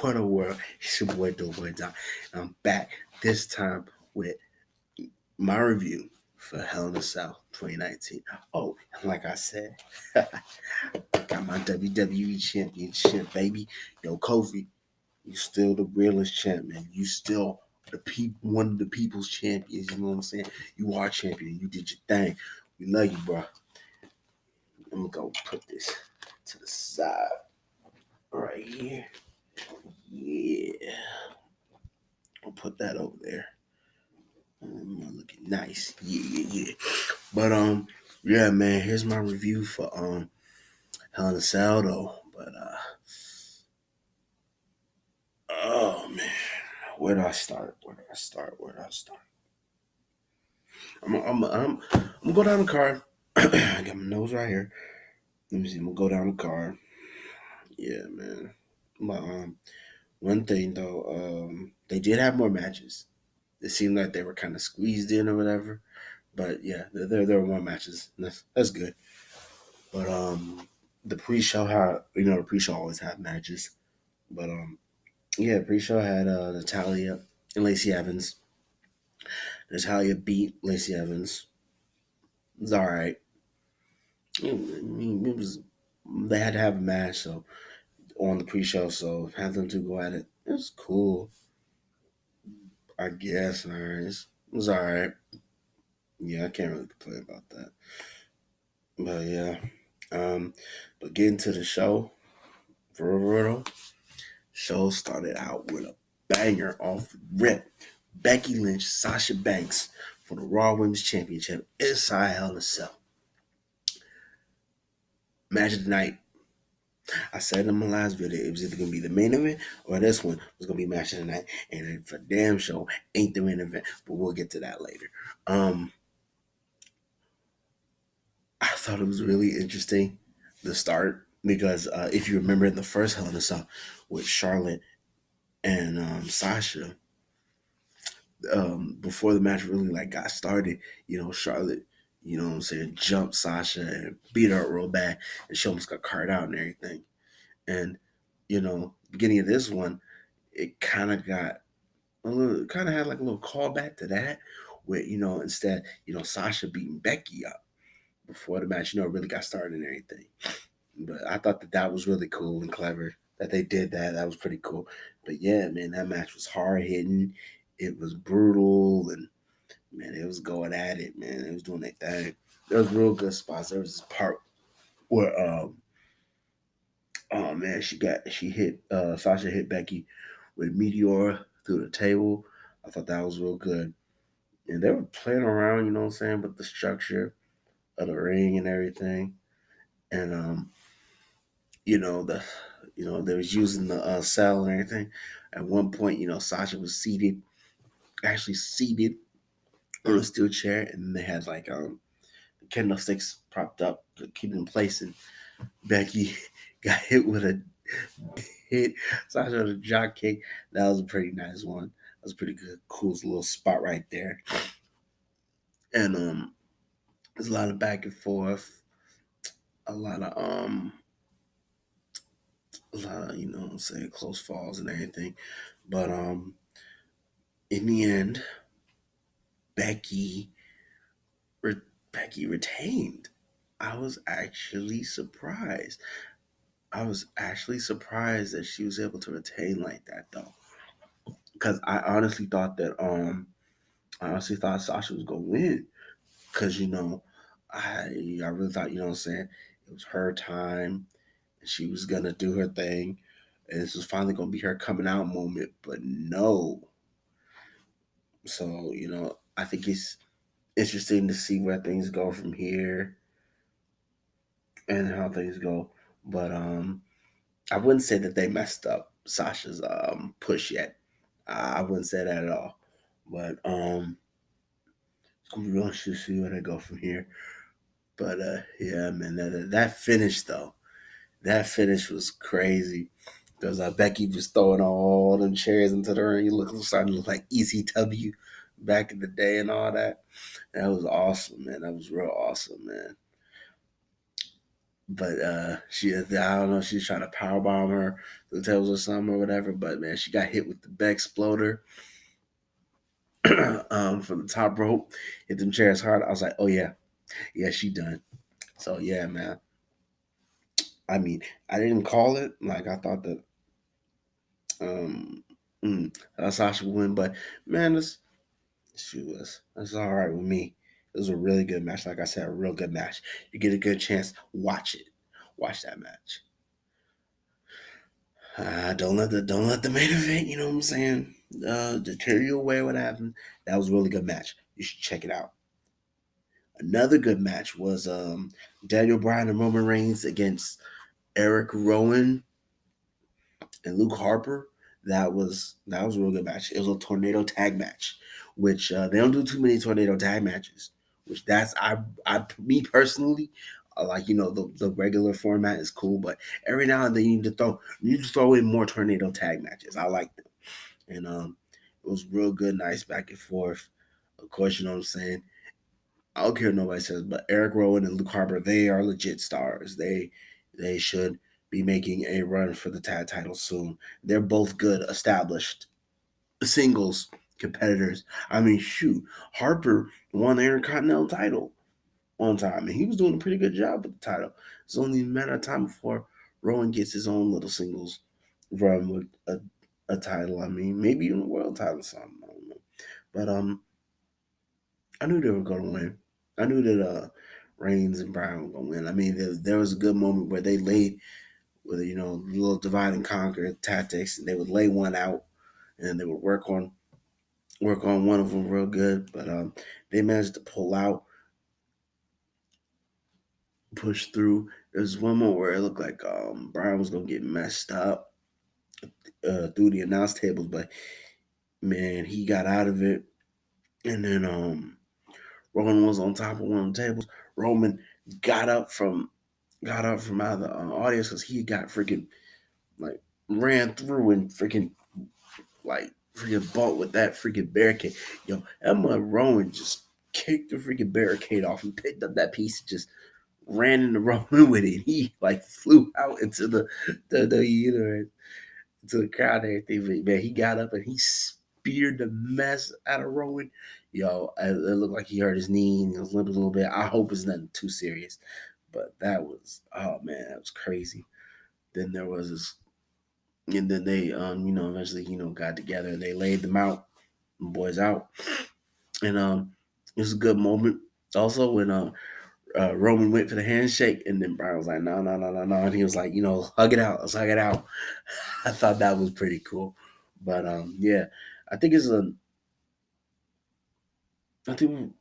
What a world. It's your boy Doughboy Doc. And I'm back this time with my review for Hell in a Cell 2019. Oh, and like I said, got my WWE Championship, baby. Yo, Kofi, you still the realest champ, man. You still one of the people's champions. You know what I'm saying? You are champion. You did your thing. We love you, bro. I'm gonna go put this to the side right here. Yeah, I'll put that over there. Looking nice. Yeah. But yeah, man. Here's my review for Hell in a Cell though. But oh man, where do I start? I'm gonna go down the card. I got my nose right here. Let me see. I'm gonna go down the card. Yeah, man. But one thing though, they did have more matches. It seemed like they were kind of squeezed in or whatever. But yeah, there were more matches. That's good. But the pre-show had the pre-show always had matches. But yeah, pre-show had Natalia and Lacey Evans. Natalia beat Lacey Evans. It was all right. I mean, it was they had to have a match so on the pre-show, so have them two go at it. It was cool, I guess. Nice. It was all right. Yeah, I can't really complain about that. But yeah, um, but getting to the show for real. Show started out with a banger off rip. Becky Lynch, Sasha Banks for the Raw Women's Championship inside Hell in a Cell. Match of the night. I said in my last video, it was either going to be the main event or this one was going to be match of the night. And it for damn show ain't the main event, but we'll get to that later. I thought it was really interesting the start because if you remember in the first Hell in a Cell with Charlotte and Sasha, before the match really like got started, Charlotte, what I'm saying, jumped Sasha and beat her up real bad, and she almost got carved out and everything. And beginning of this one, it kind of got kind of had like a little callback to that, where instead Sasha beating Becky up before the match, really got started and everything. But I thought that was really cool and clever that they did that. That was pretty cool. But yeah, man, that match was hard hitting. It was brutal, and man, it was going at it, man. It was doing their thing. There was real good spots. There was this part where oh man, she hit Sasha hit Becky with Meteor through the table. I thought that was real good. And they were playing around, what I'm saying, with the structure of the ring and everything. And the they was using the cell and everything. At one point, Sasha was actually seated on a steel chair, and they had like candlesticks propped up to keep it in place. And Becky got hit with a hit Sasha with a jock kick. That was a pretty nice one. That was pretty good, cool little spot right there. And there's a lot of back and forth, a lot of what I'm saying, close falls and everything. But in the end, Becky Becky retained. I was actually surprised. I was actually surprised that she was able to retain like that though. Because I honestly thought Sasha was gonna win. Cause I really thought, what I'm saying, it was her time and she was gonna do her thing. And this was finally gonna be her coming out moment, but no. So, I think it's interesting to see where things go from here and how things go. But I wouldn't say that they messed up Sasha's push yet. I wouldn't say that at all. But it's gonna be real interesting to see where they go from here. But yeah, man, that finish though, that finish was crazy. Because Becky was throwing all them chairs into the ring. Starting to look like ECW back in the day and all that. That was awesome, man. That was real awesome, man. But I don't know, she's trying to power bomb her through the tables or something or whatever. But man, she got hit with the back exploder from the top rope, hit them chairs hard. I was like, oh yeah, yeah, she done. So yeah, man. I mean, I didn't call it. Like I thought that um Sasha would win, but man, that's all right with me. It was a really good match. Like I said, a real good match. You get a good chance, watch it. Watch that match. Don't let the main event, you know what I'm saying, deter you away what happened. That was a really good match. You should check it out. Another good match was Daniel Bryan and Roman Reigns against Eric Rowan and Luke Harper. That was a real good match. It was a tornado tag match, which they don't do too many tornado tag matches. Which that's I me personally, like the regular format is cool, but every now and then you need to throw in more tornado tag matches. I like them, and it was real good, nice back and forth. Of course, you know what I'm saying. I don't care what nobody says, but Eric Rowan and Luke Harper, they are legit stars. They should be making a run for the tag title soon. They're both good, established singles competitors. I mean, shoot, Harper won the Intercontinental title one time, and he was doing a pretty good job with the title. It's only a matter of time before Rowan gets his own little singles run with a title. I mean, maybe even a world title or something. I don't know. But I knew they were going to win. I knew that Reigns and Bryan were going to win. I mean, there was a good moment where they laid with little divide and conquer tactics, and they would lay one out, and they would work on one of them real good. But they managed to pull out, push through. There was one moment where it looked like Bryan was going to get messed up through the announce tables, but man, he got out of it, and then Roman was on top of one of the tables. Roman got up from out of the audience because he got freaking like ran through and freaking like freaking bumped with that freaking barricade. Yo, Emma Rowan just kicked the freaking barricade off and picked up that piece and just ran into Roman with it. He like flew out into the into the crowd and everything. But man, he got up and he speared the mess out of Rowan. Yo, it looked like he hurt his knee and he was limping a little bit. I hope it's nothing too serious. But that was, oh man, that was crazy. Then there was this, and then they eventually got together and they laid them out, the boys out, and it was a good moment. Also when Roman went for the handshake, and then Brian was like, no, no, no, no, no, and he was like, hug it out, let's hug it out. I thought that was pretty cool, but yeah, I think it's a, I think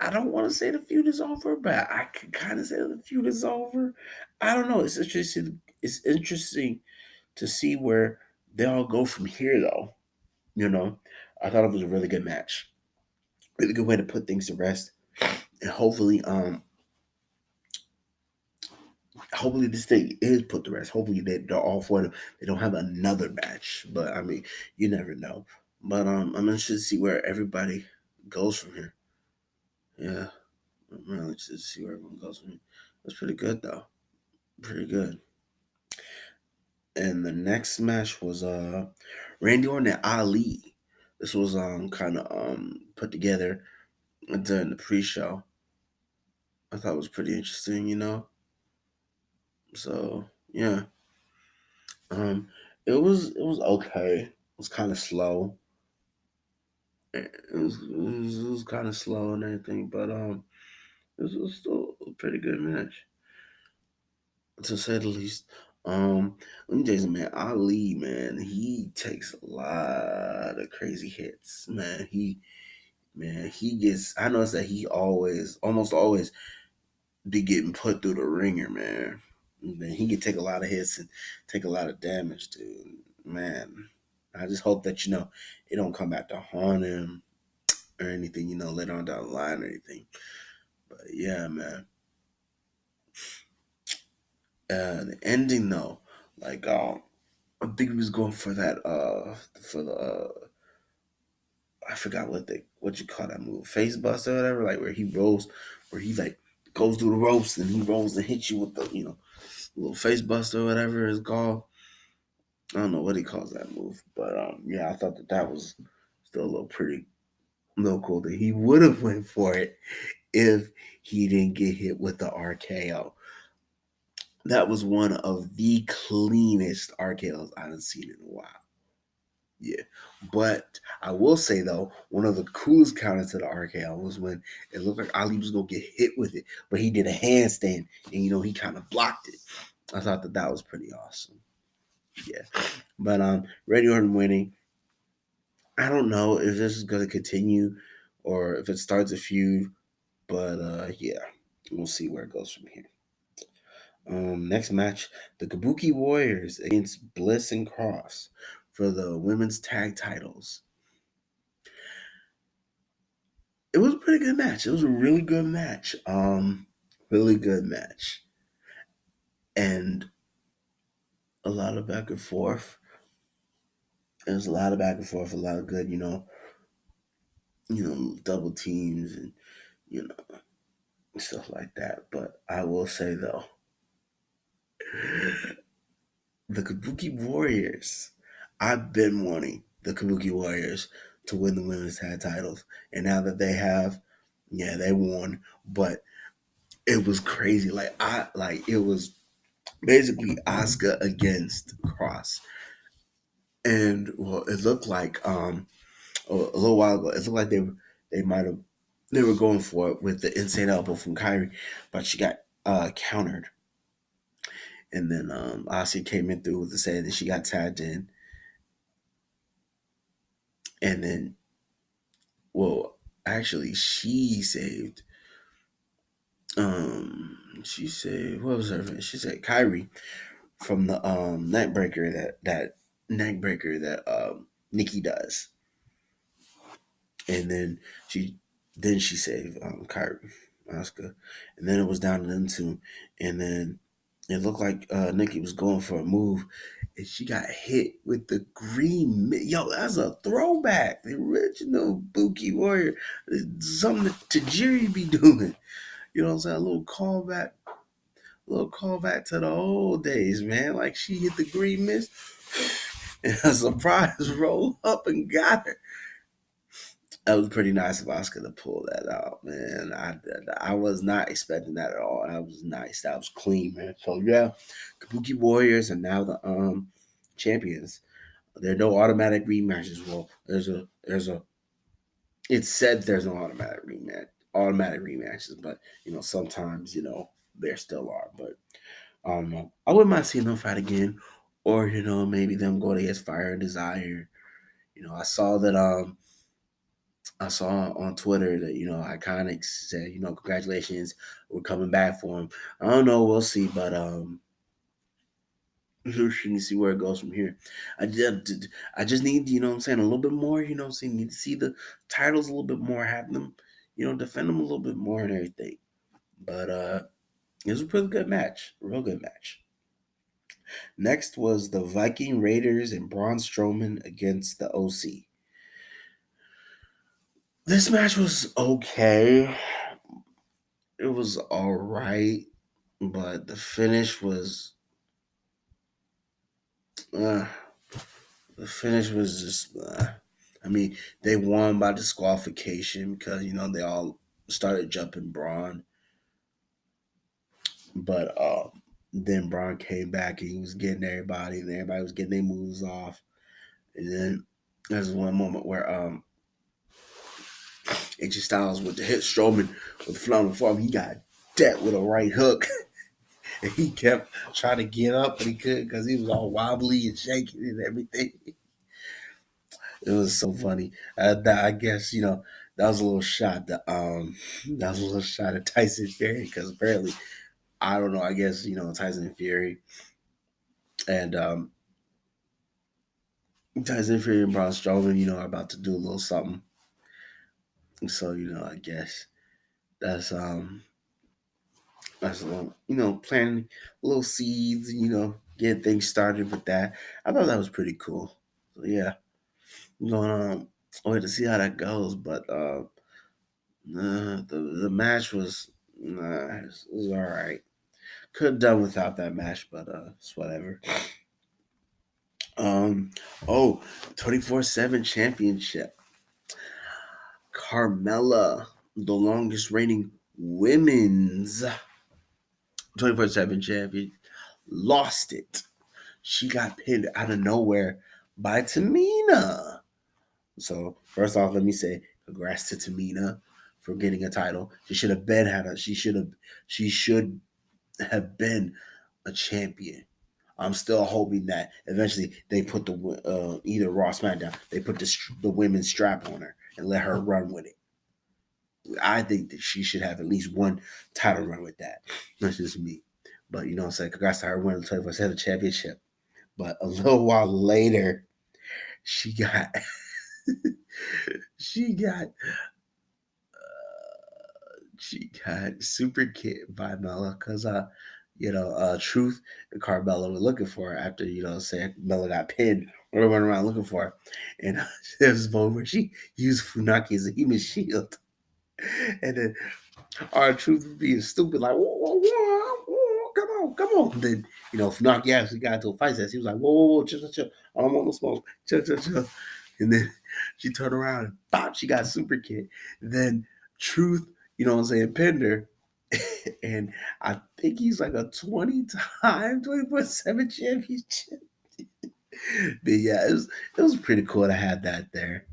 I don't want to say the feud is over, but I can kind of say the feud is over. I don't know. It's interesting. It's interesting to see where they all go from here, though. You know, I thought it was a really good match, really good way to put things to rest, and hopefully this thing is put to rest. Hopefully they're all for them. They don't have another match, but I mean, you never know. But I'm interested to see where everybody goes from here. Yeah, I'm really interested to see where everyone goes from here. That's pretty good though. Pretty good. And the next match was Randy Orton and Ali. This was kind of put together during the pre-show. I thought it was pretty interesting. So yeah, um, it was okay. It was kind of slow. It was kind of slow and everything, but it was still a pretty good match to say the least. Let me tell you something, man. Ali, man, he takes a lot of crazy hits, man. He gets. I noticed that he almost always, be getting put through the ringer, man. Man, he can take a lot of hits and take a lot of damage, dude. Man, I just hope that it don't come back to haunt him or anything, later on down the line or anything. But yeah, man. The ending though, like I think he was going for that for the I forgot what you call that move, face bust or whatever, like where he rolls, where he like goes through the ropes and he rolls and hits you with the little face buster or whatever it's called. I don't know what he calls that move, but yeah, I thought that was still a little cool that he would have went for it if he didn't get hit with the RKO. That was one of the cleanest RKOs I've seen in a while. Yeah. But I will say though, one of the coolest counters to the RKO was when it looked like Ali was gonna get hit with it, but he did a handstand and he kind of blocked it. I thought that was pretty awesome. Yeah. But Randy Orton winning. I don't know if this is gonna continue or if it starts a feud, but yeah, we'll see where it goes from here. Next match, the Kabuki Warriors against Bliss and Cross for the women's tag titles. It was a pretty good match. It was a really good match. Really good match. And a lot of back and forth. There's a lot of back and forth, a lot of good, double teams and you know, stuff like that. But I will say though, the Kabuki Warriors. I've been wanting the Kabuki Warriors to win the women's tag titles, and now that they have, yeah, they won. But it was crazy. Like it was basically Asuka against Cross, and well, it looked like a little while ago, it looked like they might have they were going for it with the insane elbow from Kyrie, but she got countered, and then Asuka came in through with the say that she got tagged in, and then well, actually, she saved what was her name? She said Kyrie from the neck breaker that neck breaker that Nikki does, and then she saved Kyrie, Asuka, and then it was down to them two, and then it looked like Nikki was going for a move, and she got hit with the Yo, that's a throwback. The original Buki Warrior. It's something that Tajiri be doing. You know what I'm saying? A little callback to the old days, man. Like she hit the green mist and a surprise roll up and got her. That was pretty nice of Oscar to pull that out, man. I was not expecting that at all. That was nice. That was clean, man. So yeah, Kabuki Warriors are now the champions. There are no automatic rematches. Well, there's a it said there's no automatic rematches, but sometimes there still are. But I wouldn't mind seeing them fight again, or maybe them go against Fire and Desire. I saw on Twitter that Iconics said congratulations, we're coming back for him. I don't know, we'll see, but you see where it goes from here. I just need what I'm saying, a little bit more. I'm saying, need to see the titles a little bit more, have them defend them a little bit more and everything. But it was a pretty good match, real good match. Next was the Viking Raiders and Braun Strowman against the OC. This match was okay. It was all right, but the finish was uh, just. I mean, they won by disqualification because they all started jumping Braun, but then Braun came back and he was getting everybody, and everybody was getting their moves off, and then there's one moment where AJ Styles went to hit Strowman with the flying form. He got dead with a right hook. And he kept trying to get up, but he couldn't because he was all wobbly and shaking and everything. It was so funny. I guess that was a little shot. That was a little shot at Tyson Fury because apparently, I don't know. I guess Tyson Fury and and Braun Strowman, are about to do a little something. So I guess that's that's a little planting little seeds. Get things started with that. I thought that was pretty cool. So yeah, going wait to see how that goes. But the match was Nah, it was all right. Could have done without that match, but it's whatever. Um, oh, 24/7 championship. Carmella, the longest reigning women's 24/7 champion, lost it. She got pinned out of nowhere by Tamina. So first off, let me say congrats to Tamina for getting a title. She should have been had a. She should have been a champion. I'm still hoping that eventually they put the either Raw SmackDown they put the women's strap on her and let her run with it. I think that she should have at least one title run with that. That's just me. But you know what I'm saying? Congrats to her winning the 24/7 championship. But a little while later, she got she got she got super kicked by Mella because Truth and Carmella were looking for her after, saying Mella got pinned. We went around looking for her. And there was a moment where she used Funaki as a human shield. And then our Truth being stupid, like, whoa, whoa, whoa, whoa, come on, come on. And then, Funaki actually got into a fight. He was like, whoa, whoa, whoa, chill, chill, chill. I don't want no smoke. Chill, chill, chill. And then she turned around and bop, she got super kicked. Then Truth, pinned her. And I think he's like a 20-time 24/7 championship. But yeah, it was pretty cool to have that there.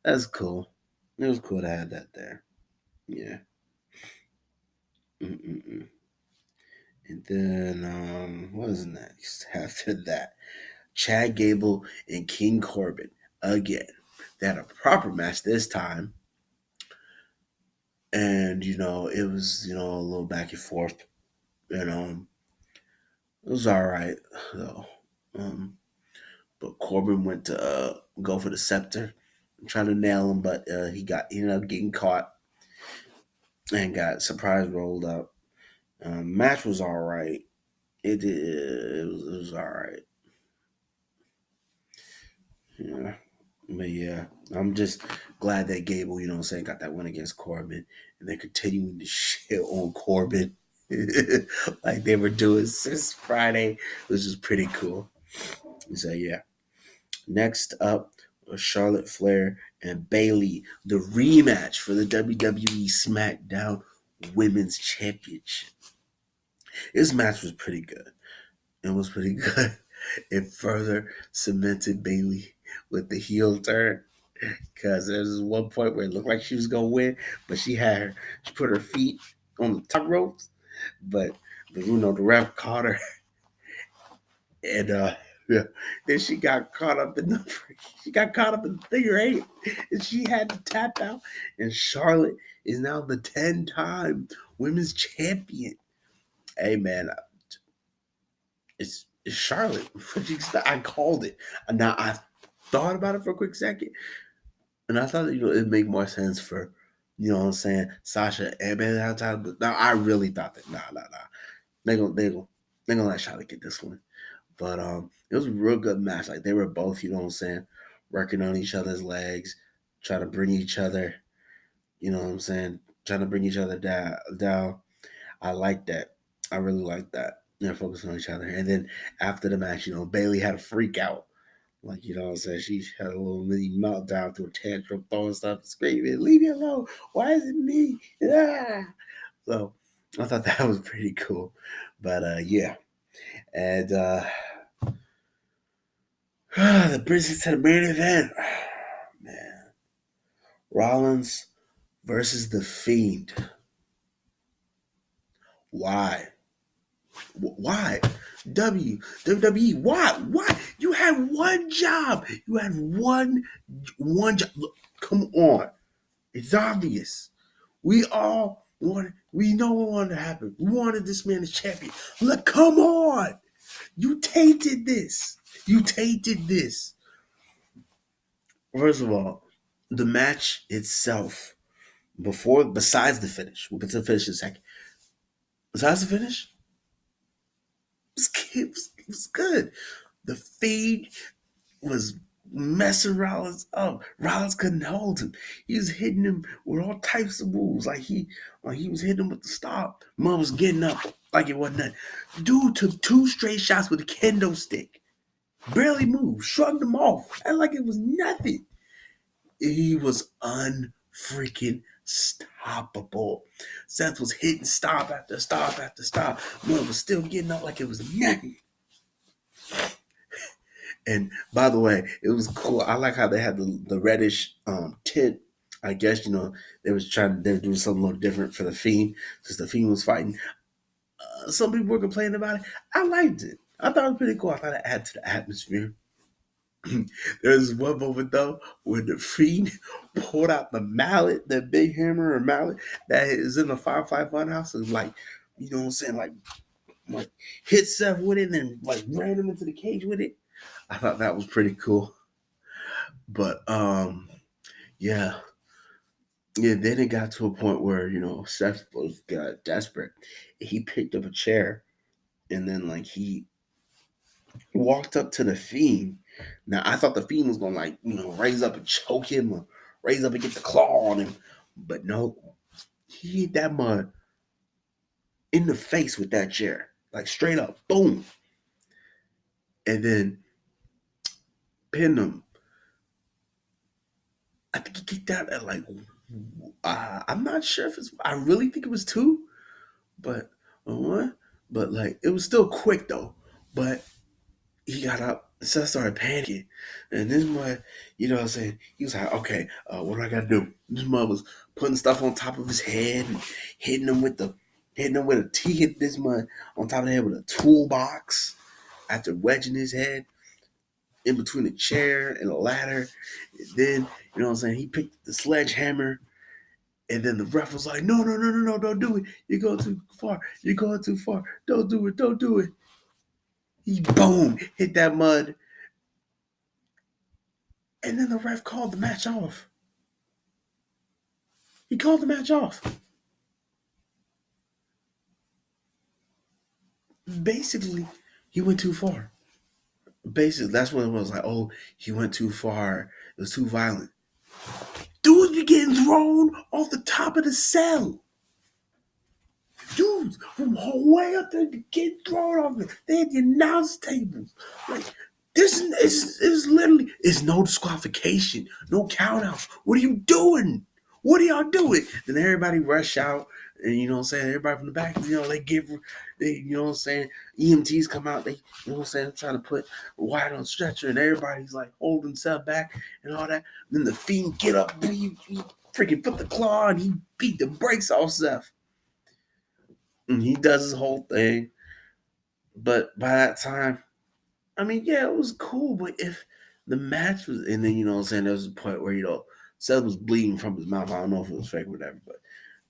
That's cool. It was cool to have that there. Yeah. Mm-mm-mm. And then what is next after that? Chad Gable and King Corbin again. They had a proper match this time. And it was a little back and forth. And it was all right though. But Corbin went to go for the scepter, trying to nail him, but he ended up getting caught and got surprise rolled up. Match was all right. It was all right. Yeah. But yeah, I'm just glad that Gable, got that win against Corbin, and they're continuing to shit on Corbin like they were doing since Friday, which is pretty cool. So yeah. Next up was Charlotte Flair and Bayley, the rematch for the WWE SmackDown Women's Championship. This match was pretty good. It was pretty good. It further cemented Bayley with the heel turn because there was one point where it looked like she was gonna win, but she put her feet on the top ropes, but the ref caught her and yeah, then she got caught up in the figure eight, and she had to tap out. And Charlotte is now the 10-time women's champion. Hey man, it's Charlotte. I called it. Now I thought about it for a quick second, and I thought that it'd make more sense for Sasha and Bayley at the time. But now I really thought that nah. They gonna let Charlotte get this one. But it was a real good match. Like they were both, working on each other's legs, trying to bring each other, trying to bring each other down. I like that. I really like that. Focusing on each other. And then after the match, Bayley had a freak out. Like, she had a little mini meltdown through a tantrum, throwing stuff, screaming, leave me alone. Why is it me? Yeah. So I thought that was pretty cool. But yeah. And that brings us to the main event. Man. Rollins versus The Fiend. Why? Why? WWE, why? Why? You had one job. You had one job. Look, come on. It's obvious. We know what wanted to happen. We wanted this man as champion. Look, come on. You tainted this. You tainted this. First of all, the match itself, besides the finish, we'll get to the finish in a second. Besides the finish, it was good. The Fiend was messing Rollins up. Rollins couldn't hold him. He was hitting him with all types of moves. Like he was hitting him with the stop. Mom was getting up like it wasn't nothing. Dude took two straight shots with a kendo stick. Barely moved, shrugged him off, and like it was nothing. He was unfreaking stoppable. Seth was hitting stop after stop after stop. Mom was still getting up like it was nothing. And by the way, it was cool. I like how they had the reddish tint. I guess they were doing something a little different for the Fiend since the Fiend was fighting. Some people were complaining about it. I liked it. I thought it was pretty cool. I thought it added to the atmosphere. There's one moment though where the Fiend pulled out the mallet, that big hammer or mallet that is in the Firefly Funhouse, and like, you know what I'm saying, like hit Seth with it and like ran him into the cage with it. I thought that was pretty cool. But yeah. Yeah, then it got to a point where, Seth got desperate. He picked up a chair and then like he walked up to the Fiend. Now I thought the Fiend was gonna like, raise up and choke him or raise up and get the claw on him. But no, he hit that mud in the face with that chair. Like straight up, boom. And then pinned him. I think he kicked out at like I'm not sure if I really think it was two, but one. But like it was still quick though. But he got up and Seth started panicking. And this mud, you know what I'm saying? He was like, okay, what do I gotta do? This mud was putting stuff on top of his head and hitting him with a he hit this mud on top of the head with a toolbox after wedging his head in between a chair and a ladder. And then, you know what I'm saying, he picked up the sledgehammer. And then the ref was like, no, no, no, no, no, don't do it. You're going too far. You're going too far. Don't do it. Don't do it. He boom, hit that mud. And then the ref called the match off. He called the match off. Basically, he went too far. Basically, that's what it was like. Oh, he went too far. It was too violent. Dudes be getting thrown off the top of the cell. Dudes from way up there getting thrown off it. They had the announce tables. Like, this is literally, it's no disqualification, no count out. What are you doing? What are y'all doing? Then everybody rush out, and you know what I'm saying? Everybody from the back, you know what I'm saying? EMTs come out, they, you know what I'm saying? Trying to put Wyatt on stretcher, and everybody's like holding himself back and all that. Then the Fiend get up, he freaking put the claw, and he beat the brakes off Seth. And he does his whole thing. But by that time, I mean, yeah, it was cool. But if the match was, and then, you know what I'm saying, there was a point where, Seth was bleeding from his mouth. I don't know if it was fake or whatever, but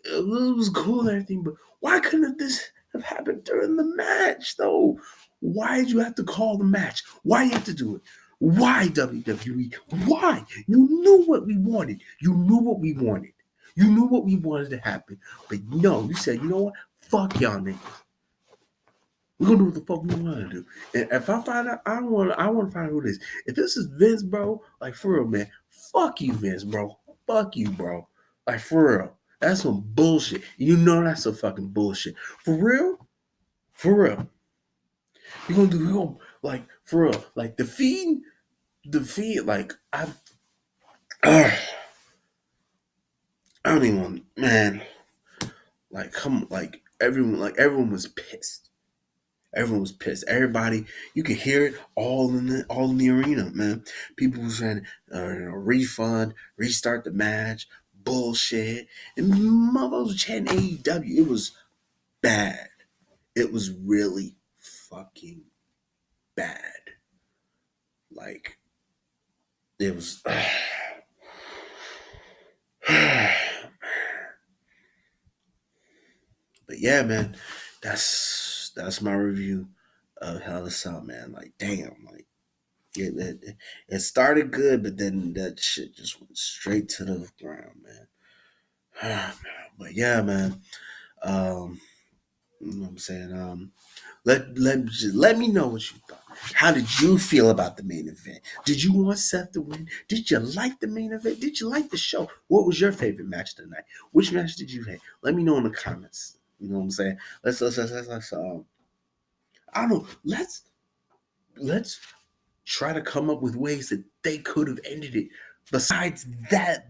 it was cool and everything. But why couldn't this have happened during the match, though? Why did you have to call the match? Why you have to do it? Why, WWE? Why? You knew what we wanted. You knew what we wanted. You knew what we wanted to happen. But no, you said, you know what? Fuck y'all niggas. We're gonna do what the fuck we want to do. And if I find out, I want to find out who it is. If this is Vince, bro, like for real, man, fuck you, Vince, bro. Fuck you, bro. Like for real. That's some bullshit. You know that's some fucking bullshit. For real? For real. You're gonna do like for real. Like the feed, like I don't even want, man. Like come everyone was pissed. Everyone was pissed. Everybody, you could hear it all in the arena, man. People were saying, refund, restart the match, bullshit, and motherfuckers were chanting AEW. It was bad. It was really fucking bad. Like it was. But yeah, man, that's my review of Hell in a Cell, man. Like, damn, like it started good, but then that shit just went straight to the ground, man. But yeah, man. Um, You know what I'm saying? Let me know what you thought. How did you feel about the main event? Did you want Seth to win? Did you like the main event? Did you like the show? What was your favorite match tonight? Which match did you hate? Let me know in the comments. You know what I'm saying? Let's I don't know. Let's try to come up with ways that they could have ended it besides that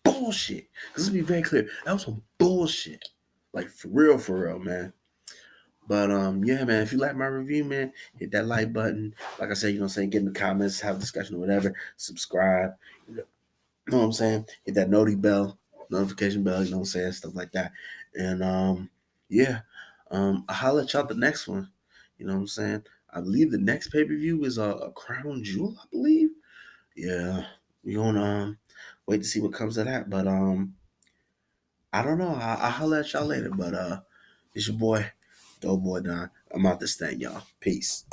bullshit. Because let's be very clear, that was some bullshit. Like for real, man. But yeah, man, if you like my review, man, hit that like button. Like I said, you know what I'm saying, get in the comments, have a discussion or whatever, subscribe. You know what I'm saying? Hit that notification bell, you know what I'm saying, stuff like that. And yeah. I'll holler at y'all at the next one. You know what I'm saying? I believe the next pay-per-view is a crown jewel, I believe. Yeah. We gonna wait to see what comes of that. But I don't know. I'll holler at y'all later. But it's your boy, Dope Boy Don. I'm out this thing, y'all. Peace.